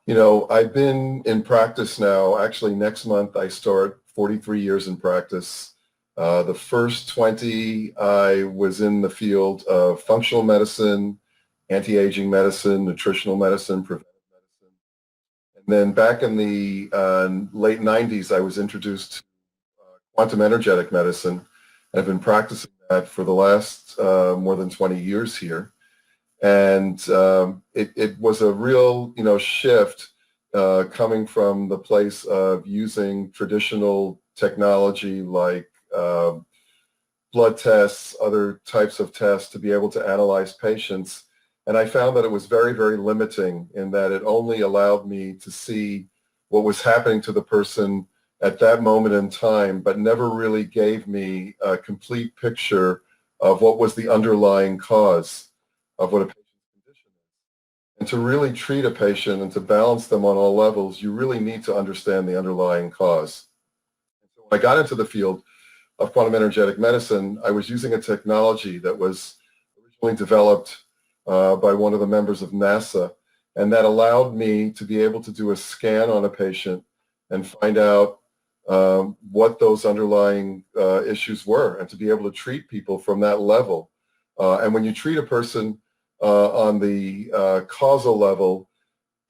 I've been in practice now. Actually, next month I start 43 years in practice. The first 20, I was in the field of functional medicine, anti-aging medicine, nutritional medicine, preventive medicine. And then back in the late 90s, I was introduced to quantum energetic medicine. I've been practicing that for the last more than 20 years here. And it was a real, shift coming from the place of using traditional technology like blood tests, other types of tests to be able to analyze patients. And I found that it was very, very limiting in that it only allowed me to see what was happening to the person at that moment in time, but never really gave me a complete picture of what was the underlying cause of what a patient's condition is. And to really treat a patient and to balance them on all levels, you really need to understand the underlying cause. And so when I got into the field of quantum energetic medicine, I was using a technology that was originally developed by one of the members of NASA, and that allowed me to be able to do a scan on a patient and find out what those underlying issues were, and to be able to treat people from that level. And when you treat a person on the causal level,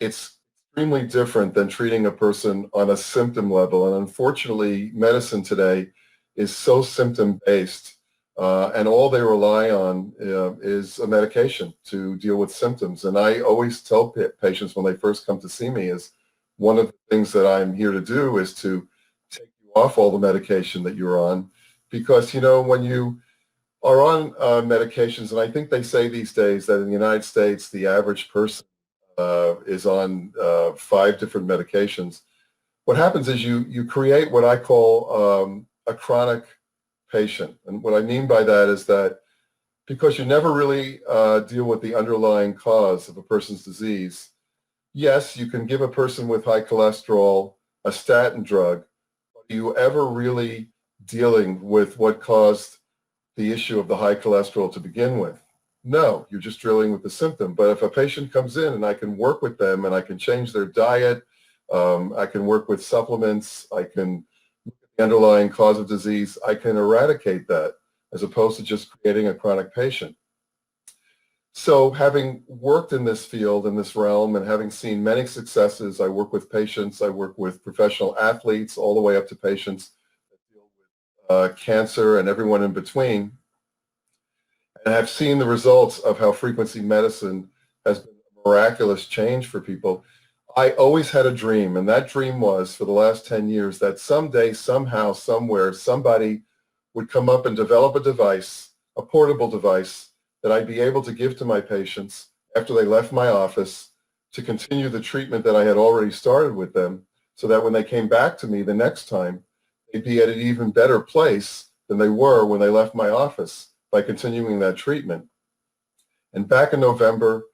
it's extremely different than treating a person on a symptom level. And unfortunately, medicine today is so symptom-based, and all they rely on is a medication to deal with symptoms. And I always tell patients when they first come to see me is one of the things that I'm here to do is to take you off all the medication that you're on, because, when you are on medications, and I think they say these days that in the United States, the average person is on 5 different medications. What happens is you create what I call a chronic patient. And what I mean by that is that because you never really deal with the underlying cause of a person's disease, yes, you can give a person with high cholesterol a statin drug, but are you ever really dealing with what caused the issue of the high cholesterol to begin with? No, you're just dealing with the symptom. But if a patient comes in and I can work with them and I can change their diet, I can work with supplements, I can look at the underlying cause of disease, I can eradicate that as opposed to just creating a chronic patient. So having worked in this field, in this realm, and having seen many successes, I work with patients, I work with professional athletes, all the way up to patients that deal with cancer and everyone in between. And I've seen the results of how frequency medicine has been a miraculous change for people. I always had a dream, and that dream was for the last 10 years that someday, somehow, somewhere, somebody would come up and develop a device, a portable device, that I'd be able to give to my patients after they left my office to continue the treatment that I had already started with them, so that when they came back to me the next time, they'd be at an even better place than they were when they left my office by continuing that treatment. And back in November,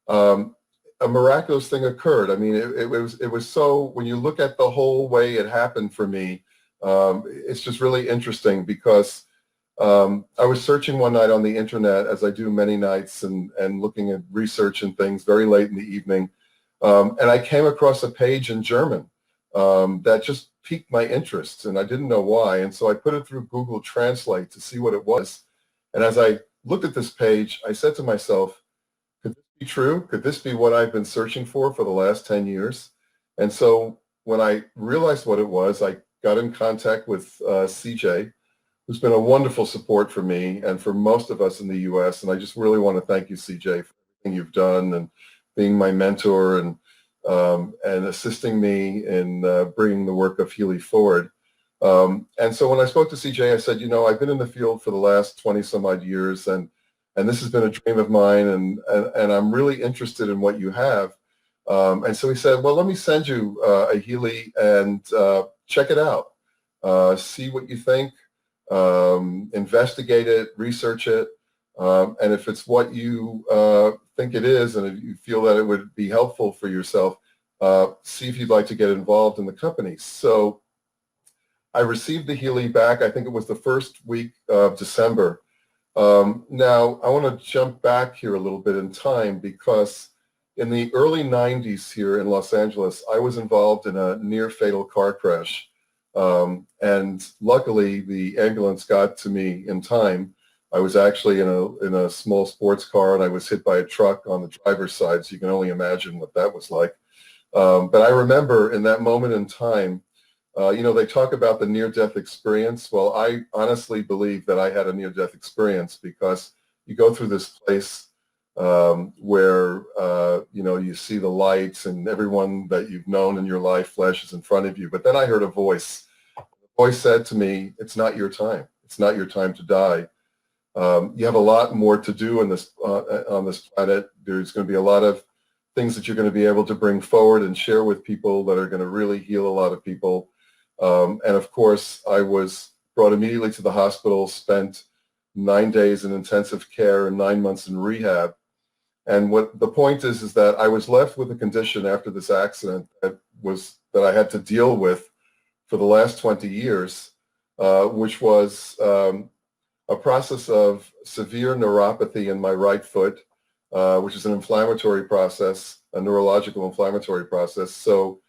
a miraculous thing occurred. I mean, it was so, when you look at the whole way it happened for me, it's just really interesting because I was searching one night on the internet, as I do many nights, and looking at research and things very late in the evening. And I came across a page in German that just piqued my interest, and I didn't know why. And so I put it through Google Translate to see what it was. And as I looked at this page, I said to myself, could this be true? Could this be what I've been searching for the last 10 years? And so when I realized what it was, I got in contact with CJ, who's been a wonderful support for me and for most of us in the U.S. And I just really want to thank you, CJ, for everything you've done and being my mentor and assisting me in bringing the work of Healy forward. And so when I spoke to CJ, I said, I've been in the field for the last 20 some odd years, and this has been a dream of mine, and I'm really interested in what you have. And so he said, well, let me send you a Healy and check it out. See what you think. Investigate it, research it, and if it's what you think it is, and if you feel that it would be helpful for yourself, see if you'd like to get involved in the company. So I received the Healy back, I think it was the first week of December. Now, I want to jump back here a little bit in time, because in the early 90s here in Los Angeles, I was involved in a near fatal car crash. And luckily, the ambulance got to me in time. I was actually in a small sports car, and I was hit by a truck on the driver's side, so you can only imagine what that was like. But I remember in that moment in time, they talk about the near-death experience. Well, I honestly believe that I had a near-death experience because you go through this place where, you see the lights and everyone that you've known in your life flashes in front of you. But then I heard a voice. The voice said to me, "It's not your time. It's not your time to die. You have a lot more to do on this planet. There's going to be a lot of things that you're going to be able to bring forward and share with people that are going to really heal a lot of people." And of course, I was brought immediately to the hospital, spent 9 days in intensive care and 9 months in rehab. And what the point is that I was left with a condition after this accident that I had to deal with for the last 20 years, which was a process of severe neuropathy in my right foot, which is an inflammatory process, a neurological inflammatory process. So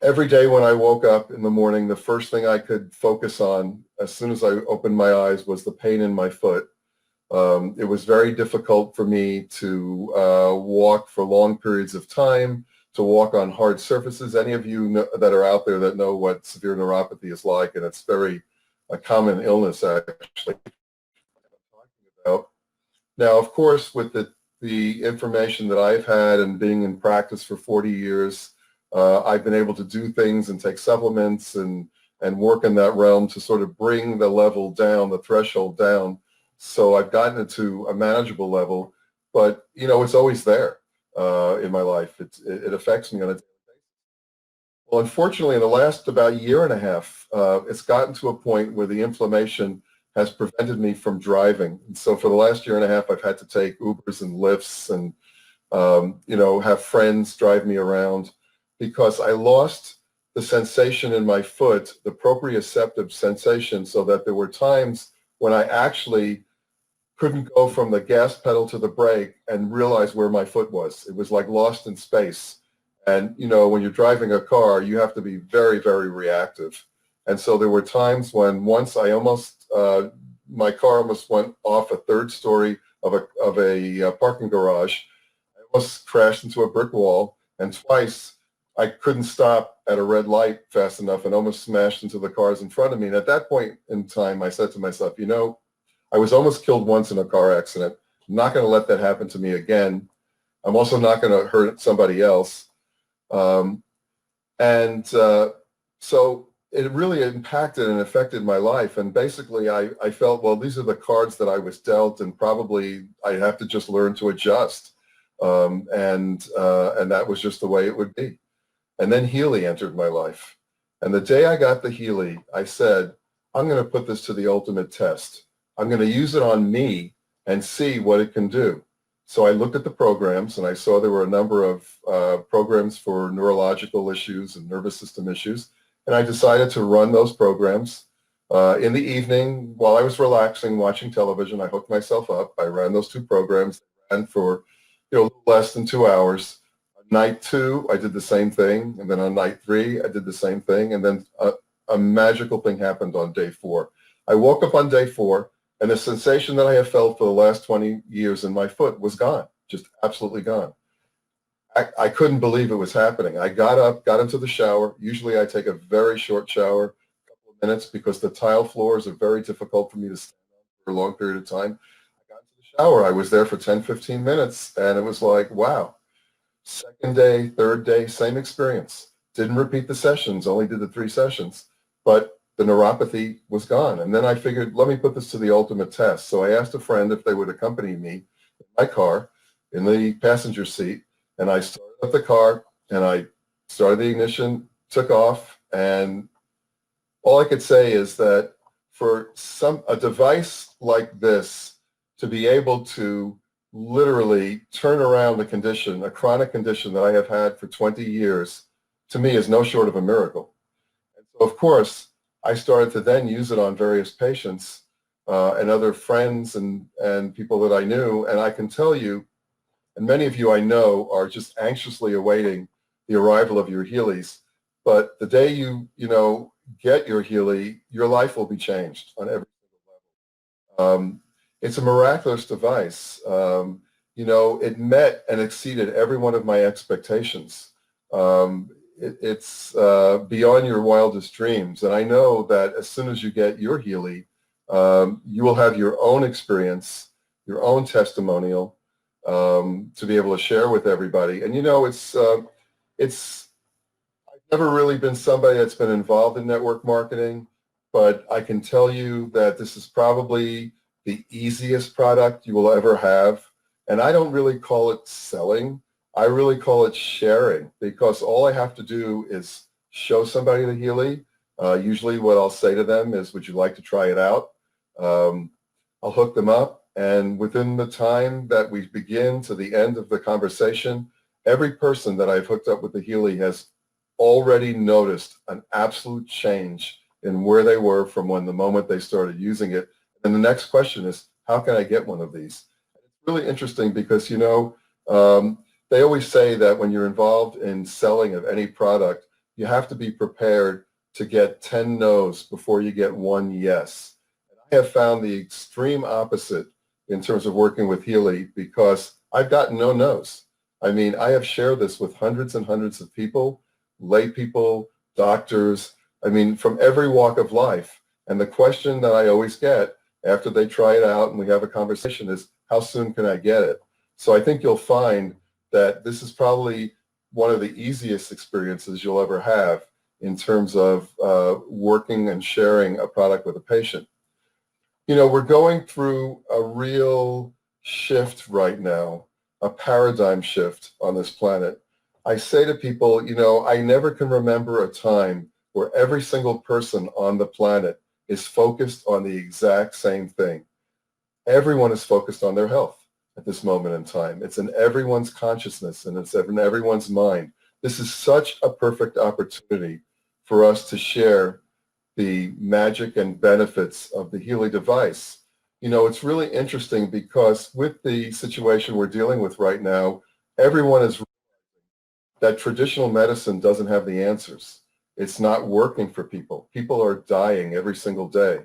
every day when I woke up in the morning, the first thing I could focus on as soon as I opened my eyes was the pain in my foot. It was very difficult for me to walk for long periods of time, to walk on hard surfaces. Any of you that are out there that know what severe neuropathy is like, and it's a common illness actually. About. Now, of course, with the information that I've had and being in practice for 40 years, I've been able to do things and take supplements and work in that realm to sort of bring the level down, the threshold down. So I've gotten it to a manageable level, but it's always there in my life. It affects me on a daily basis. Well, unfortunately, in the last about year and a half, it's gotten to a point where the inflammation has prevented me from driving. And so for the last year and a half, I've had to take Ubers and Lyfts and have friends drive me around because I lost the sensation in my foot, the proprioceptive sensation, so that there were times when I actually couldn't go from the gas pedal to the brake and realize where my foot was. It was like lost in space. And, when you're driving a car, you have to be very, very reactive. And so there were times when once I my car almost went off a third story of a parking garage. I almost crashed into a brick wall, and twice I couldn't stop at a red light fast enough and almost smashed into the cars in front of me. And at that point in time, I said to myself, I was almost killed once in a car accident. I'm not going to let that happen to me again. I'm also not going to hurt somebody else. So it really impacted and affected my life. And basically, I felt, well, these are the cards that I was dealt, and probably I have to just learn to adjust. And that was just the way it would be. And then Healy entered my life. And the day I got the Healy, I said, I'm going to put this to the ultimate test. I'm going to use it on me and see what it can do. So I looked at the programs, and I saw there were a number of programs for neurological issues and nervous system issues. And I decided to run those programs in the evening while I was relaxing, watching television. I hooked myself up. I ran those two programs, and for a little less than 2 hours. On night 2, I did the same thing, and then on night 3, I did the same thing, and then a magical thing happened on day 4. I woke up on day 4, and the sensation that I have felt for the last 20 years in my foot was gone, just absolutely gone. I couldn't believe it was happening. I got up, got into the shower. Usually I take a very short shower, a couple of minutes, because the tile floors are very difficult for me to stand on for a long period of time. I got into the shower. I was there for 10, 15 minutes, and it was like, wow. Second day, third day, same experience. Didn't repeat the sessions, only did the 3 sessions, but the neuropathy was gone. And then I figured, let me put this to the ultimate test. So I asked a friend if they would accompany me in my car in the passenger seat, and I started up the car, and I started the ignition, took off, and all I could say is that for a device like this to be able to literally turn around a condition, a chronic condition that I have had for 20 years, to me is no short of a miracle. And so, of course, I started to then use it on various patients and other friends and people that I knew, and I can tell you, And many of you I know are just anxiously awaiting the arrival of your Healys. But the day you get your Healy, your life will be changed on every it's a miraculous device. It met and exceeded every one of my expectations. It's beyond your wildest dreams. And I know that as soon as you get your Healy, you will have your own experience, your own testimonial to be able to share with everybody. And it's I've never really been somebody that's been involved in network marketing, but I can tell you that this is probably the easiest product you will ever have. And I don't really call it selling. I really call it sharing, because all I have to do is show somebody the Healy. Usually what I'll say to them is, would you like to try it out? I'll hook them up, and within the time that we begin to the end of the conversation, every person that I've hooked up with the Healy has already noticed an absolute change in where they were from the moment they started using it. And the next question is, how can I get one of these? It's really interesting because, they always say that when you're involved in selling of any product, you have to be prepared to get 10 no's before you get one yes. And I have found the extreme opposite in terms of working with Healy, because I've gotten no no's. I mean, I have shared this with hundreds and hundreds of people, lay people, doctors, I mean, from every walk of life. And the question that I always get after they try it out and we have a conversation is, how soon can I get it? So I think you'll find that this is probably one of the easiest experiences you'll ever have in terms of working and sharing a product with a patient. We're going through a real shift right now, a paradigm shift on this planet. I say to people, I never can remember a time where every single person on the planet is focused on the exact same thing. Everyone is focused on their health at this moment in time. It's in everyone's consciousness and it's in everyone's mind. This is such a perfect opportunity for us to share the magic and benefits of the Healy device. It's really interesting because with the situation we're dealing with right now, everyone is that traditional medicine doesn't have the answers. It's not working for people. People are dying every single day.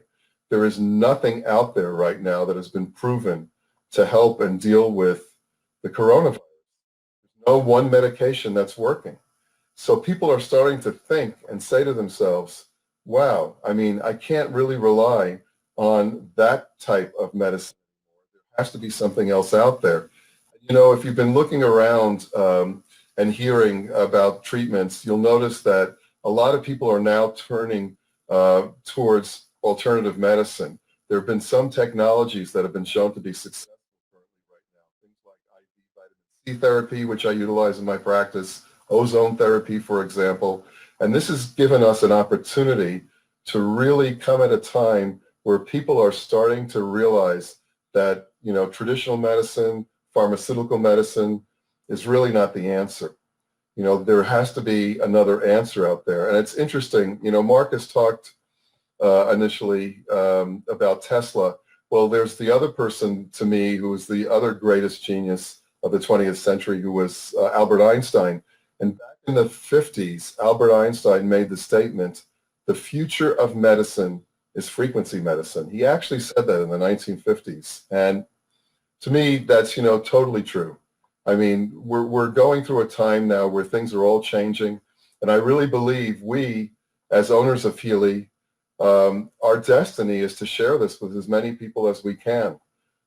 There is nothing out there right now that has been proven to help and deal with the coronavirus. There's no one medication that's working. So people are starting to think and say to themselves, wow, I mean, I can't really rely on that type of medicine. There has to be something else out there. If you've been looking around and hearing about treatments, you'll notice that a lot of people are now turning towards alternative medicine. There have been some technologies that have been shown to be successful currently right now. Things like IV vitamin C therapy, which I utilize in my practice, ozone therapy, for example. And this has given us an opportunity to really come at a time where people are starting to realize that, traditional medicine, pharmaceutical medicine is really not the answer. There has to be another answer out there. And it's interesting, Marcus talked initially about Tesla. Well, there's the other person to me who was the other greatest genius of the 20th century, who was Albert Einstein. And back in the 50s, Albert Einstein made the statement, the future of medicine is frequency medicine. He actually said that in the 1950s. And to me, that's, totally true. I mean, we're going through a time now where things are all changing. And I really believe we, as owners of Healy, our destiny is to share this with as many people as we can.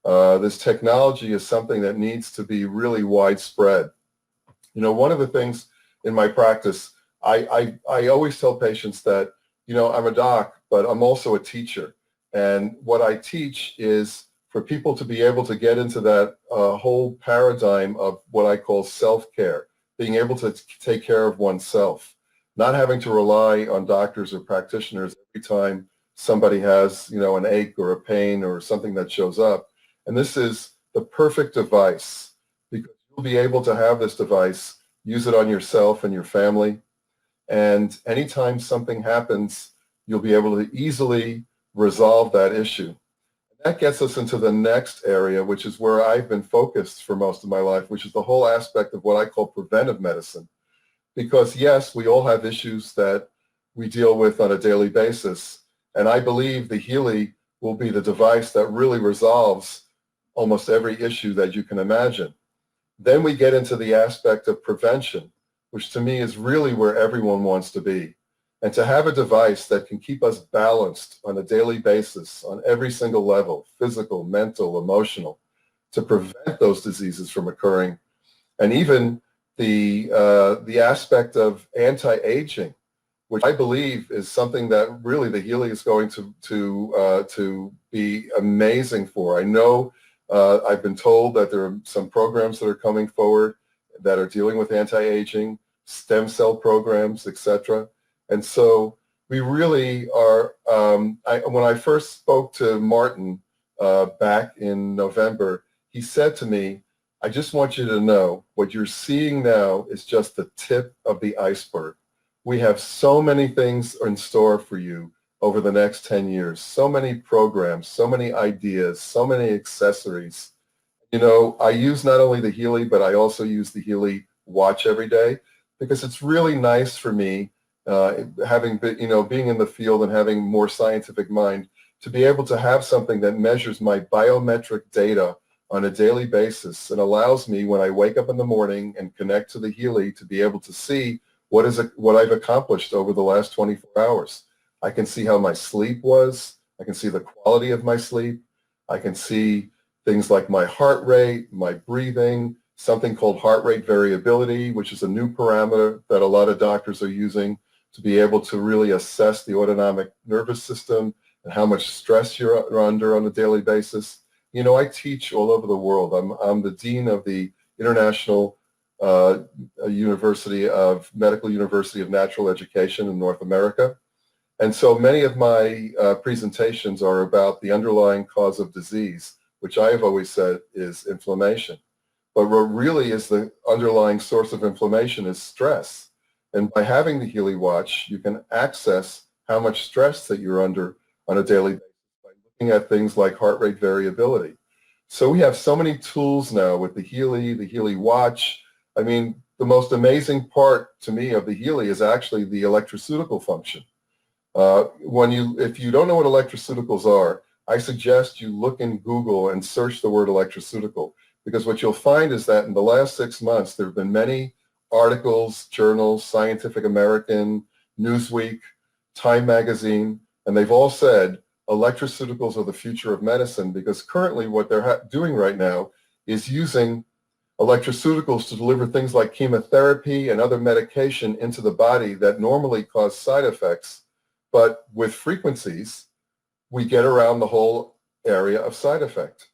This technology is something that needs to be really widespread. One of the things in my practice, I always tell patients that, I'm a doc, but I'm also a teacher. And what I teach is for people to be able to get into that whole paradigm of what I call self-care, being able to take care of oneself, not having to rely on doctors or practitioners every time somebody has, an ache or a pain or something that shows up. And this is the perfect device, because you'll be able to have this device, use it on yourself and your family, and anytime something happens, you'll be able to easily resolve that issue. That gets us into the next area, which is where I've been focused for most of my life, which is the whole aspect of what I call preventive medicine. Because yes, we all have issues that we deal with on a daily basis. And I believe the Healy will be the device that really resolves almost every issue that you can imagine. Then we get into the aspect of prevention, which to me is really where everyone wants to be. And to have a device that can keep us balanced on a daily basis on every single level, physical, mental, emotional, to prevent those diseases from occurring. And even the aspect of anti-aging, which I believe is something that really the Healy is going to be amazing for. I know I've been told that there are some programs that are coming forward that are dealing with anti-aging, stem cell programs, etc. And so we really are, when I first spoke to Martin back in November, he said to me, I just want you to know what you're seeing now is just the tip of the iceberg. We have so many things in store for you over the next 10 years, so many programs, so many ideas, so many accessories. You know, I use not only the Healy, but I also use the Healy watch every day because it's really nice for me, having been, being in the field and having more scientific mind, to be able to have something that measures my biometric data on a daily basis and allows me, when I wake up in the morning and connect to the Healy, to be able to see what I've accomplished over the last 24 hours. I can see how my sleep was. I can see the quality of my sleep. I can see things like my heart rate, my breathing, something called heart rate variability, which is a new parameter that a lot of doctors are using to be able to really assess the autonomic nervous system and how much stress you're under on a daily basis. You know, I teach all over the world. I'm the dean of the International Medical University of Natural Education in North America. And so many of my presentations are about the underlying cause of disease, which I have always said is inflammation. But what really is the underlying source of inflammation is stress. And by having the Healy watch, you can access how much stress that you're under on a daily basis by looking at things like heart rate variability. So we have so many tools now with the Healy watch. I mean, the most amazing part to me of the Healy is actually the electroceutical function. If you don't know what electroceuticals are, I suggest you look in Google and search the word electroceutical, because what you'll find is that in the last 6 months, there have been many articles, journals, Scientific American, Newsweek, Time Magazine, and they've all said electroceuticals are the future of medicine, because currently what they're doing right now is using electroceuticals to deliver things like chemotherapy and other medication into the body that normally cause side effects. But with frequencies, we get around the whole area of side effect.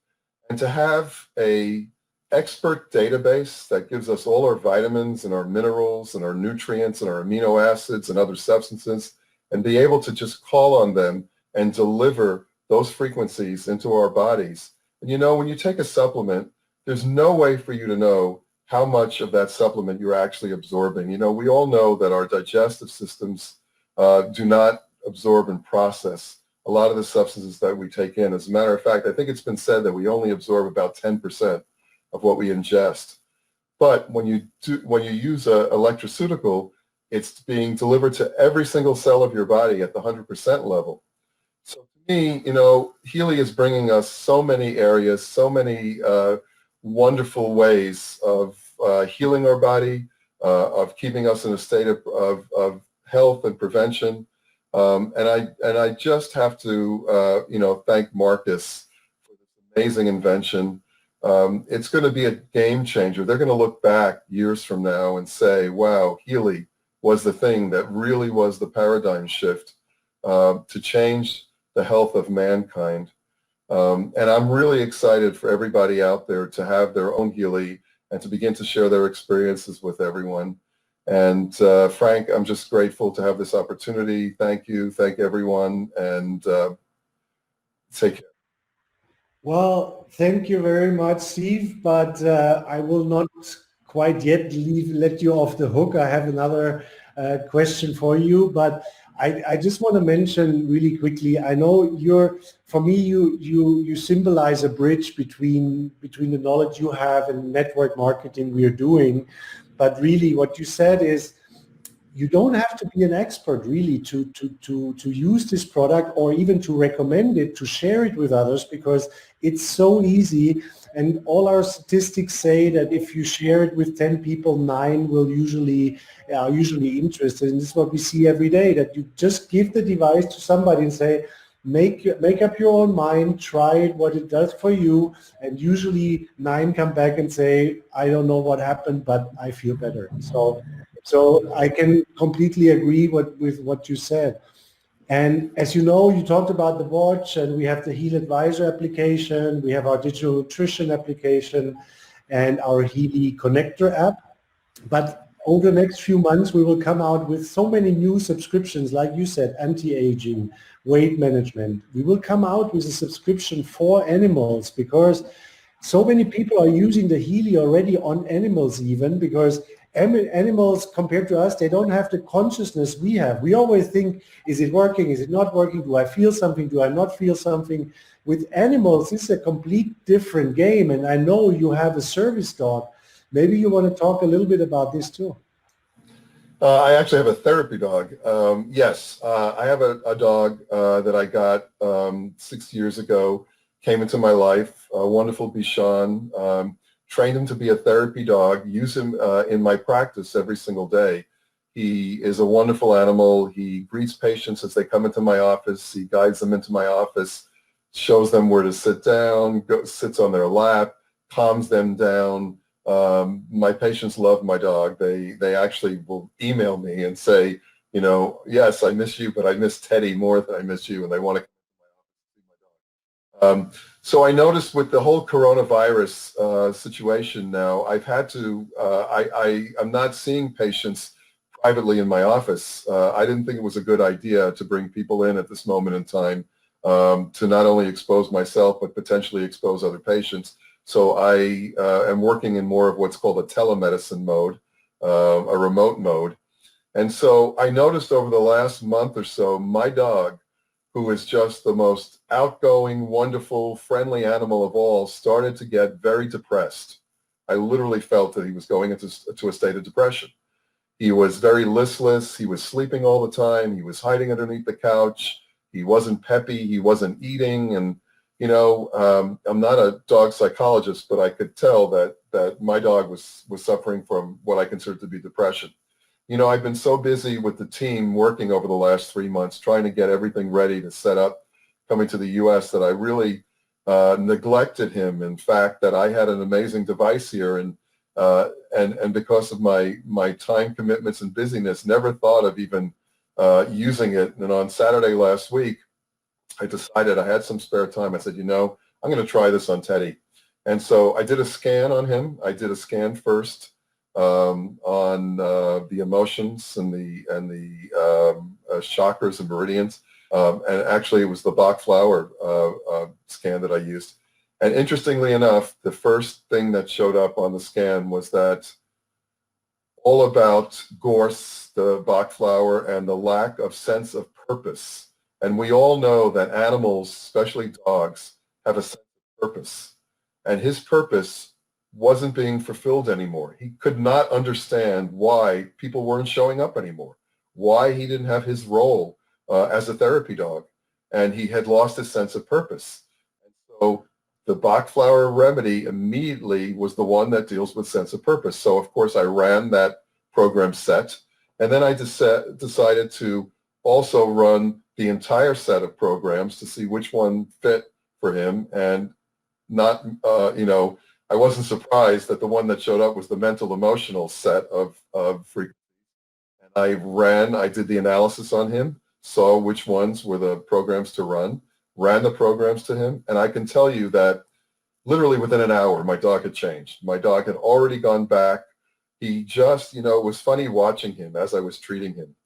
And to have a expert database that gives us all our vitamins and our minerals and our nutrients and our amino acids and other substances, and be able to just call on them and deliver those frequencies into our bodies. And you know, when you take a supplement, there's no way for you to know how much of that supplement you're actually absorbing. You know, we all know that our digestive systems do not absorb and process a lot of the substances that we take in. As a matter of fact, I think it's been said that we only absorb about 10% of what we ingest. But when you use an electroceutical, it's being delivered to every single cell of your body at the 100% level. So to me, you know, Healy is bringing us so many areas, so many wonderful ways of healing our body, of keeping us in a state of health and prevention. And I just have to, thank Marcus for this amazing invention. It's going to be a game changer. They're going to look back years from now and say, wow, Healy was the thing that really was the paradigm shift to change the health of mankind. And I'm really excited for everybody out there to have their own Healy and to begin to share their experiences with everyone. And Frank, I'm just grateful to have this opportunity. Thank you. Thank everyone. And take care. Well, thank you very much, Steve, but I will not quite yet let you off the hook. I have another question for you, but I just want to mention really quickly, I know for me, you symbolize a bridge between the knowledge you have and network marketing we are doing. But really what you said is you don't have to be an expert really to use this product or even to recommend it, to share it with others, because it's so easy. And all our statistics say that if you share it with 10 people, 9 will usually interested. And this is what we see every day, that you just give the device to somebody and say, make up your own mind, try it, what it does for you. And usually 9 come back and say, I don't know what happened, but I feel better. So I can completely agree with what you said. And as you know, you talked about the watch, and we have the Heal Advisor application, we have our digital nutrition application, and our Healy connector app. But over the next few months, we will come out with so many new subscriptions, like you said, anti-aging, weight management. We will come out with a subscription for animals, because so many people are using the Healy already on animals even, because animals compared to us, they don't have the consciousness we have. We always think, is it working? Is it not working? Do I feel something? Do I not feel something? With animals, it's a complete different game. And I know you have a service dog. Maybe you want to talk a little bit about this too. I actually have a therapy dog. Yes, I have a dog that I got 6 years ago, came into my life, a wonderful Bichon. Trained him to be a therapy dog, use him in my practice every single day. He is a wonderful animal. He greets patients as they come into my office. He guides them into my office, shows them where to sit down, sits on their lap, calms them down. My patients love my dog. They actually will email me and say, yes, I miss you, but I miss Teddy more than I miss you, and they want to so I noticed with the whole coronavirus situation now, I've had to, I'm not seeing patients privately in my office. I didn't think it was a good idea to bring people in at this moment in time to not only expose myself, but potentially expose other patients. So I am working in more of what's called a telemedicine mode, a remote mode. And so I noticed over the last month or so, my dog, who is just the most outgoing, wonderful, friendly animal of all, started to get very depressed. I literally felt that he was going into a state of depression. He was very listless. He was sleeping all the time. He was hiding underneath the couch. He wasn't peppy. He wasn't eating. And, I'm not a dog psychologist, but I could tell that my dog was suffering from what I consider to be depression. I've been so busy with the team working over the last 3 months, trying to get everything ready to set up coming to the U.S. that I really neglected him. In fact, that I had an amazing device here, and because of my time commitments and busyness, never thought of even using it. And on Saturday last week, I decided I had some spare time. I said, I'm going to try this on Teddy. And so I did a scan on him. I did a scan first on the emotions and the chakras and meridians. And actually, it was the Bach flower scan that I used. And interestingly enough, the first thing that showed up on the scan was that all about gorse, the Bach flower, and the lack of sense of purpose. And we all know that animals, especially dogs, have a sense of purpose. And his purpose wasn't being fulfilled anymore. He could not understand why people weren't showing up anymore, why he didn't have his role as a therapy dog, and he had lost his sense of purpose. And so the Bach flower remedy immediately was the one that deals with sense of purpose. So of course I ran that program set, and then I decided to also run the entire set of programs to see which one fit for him, and not, I wasn't surprised that the one that showed up was the mental emotional set of frequencies. And I did the analysis on him, saw which ones were the programs to run, ran the programs to him, and I can tell you that literally within an hour, my dog had changed. My dog had already gone back. He just, it was funny watching him as I was treating him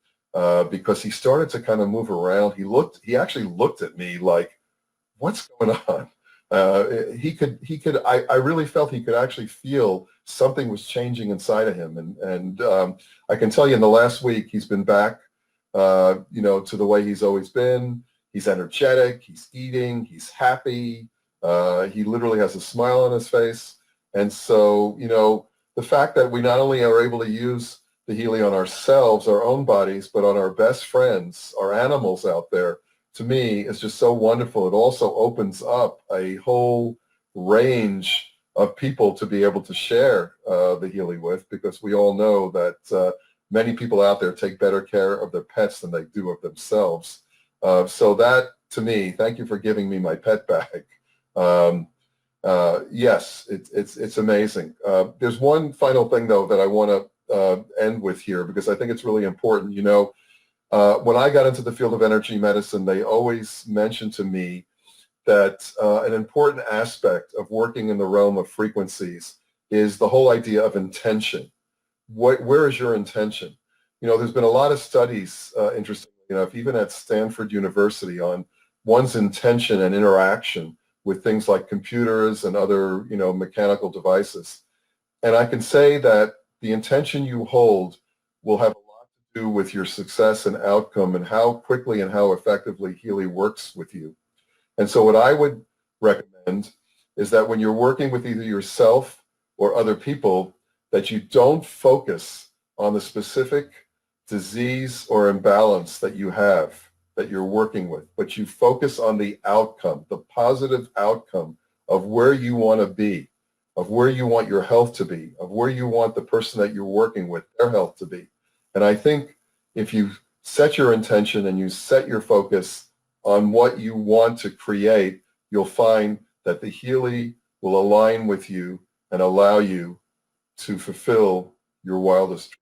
because he started to kind of move around. He actually looked at me like, what's going on? I really felt he could actually feel something was changing inside of him. And I can tell you in the last week, he's been back to the way he's always been. He's energetic, he's eating, he's happy. He literally has a smile on his face. And so, the fact that we not only are able to use the Healy on ourselves, our own bodies, but on our best friends, our animals out there, to me is just so wonderful. It also opens up a whole range of people to be able to share the Healy with, because we all know that many people out there take better care of their pets than they do of themselves. So that, to me, thank you for giving me my pet back. Yes, it's amazing. There's one final thing, though, that I want to end with here, because I think it's really important. When I got into the field of energy medicine, they always mentioned to me that an important aspect of working in the realm of frequencies is the whole idea of intention. Where is your intention? There's been a lot of studies, interestingly enough, even at Stanford University, on one's intention and interaction with things like computers and other, mechanical devices. And I can say that the intention you hold will have a lot to do with your success and outcome, and how quickly and how effectively Healy works with you. And so what I would recommend is that when you're working with either yourself or other people, that you don't focus on the specific disease or imbalance that you have, that you're working with, but you focus on the outcome, the positive outcome of where you want to be, of where you want your health to be, of where you want the person that you're working with, their health to be. And I think if you set your intention and you set your focus on what you want to create, you'll find that the Healy will align with you and allow you to fulfill your wildest dreams.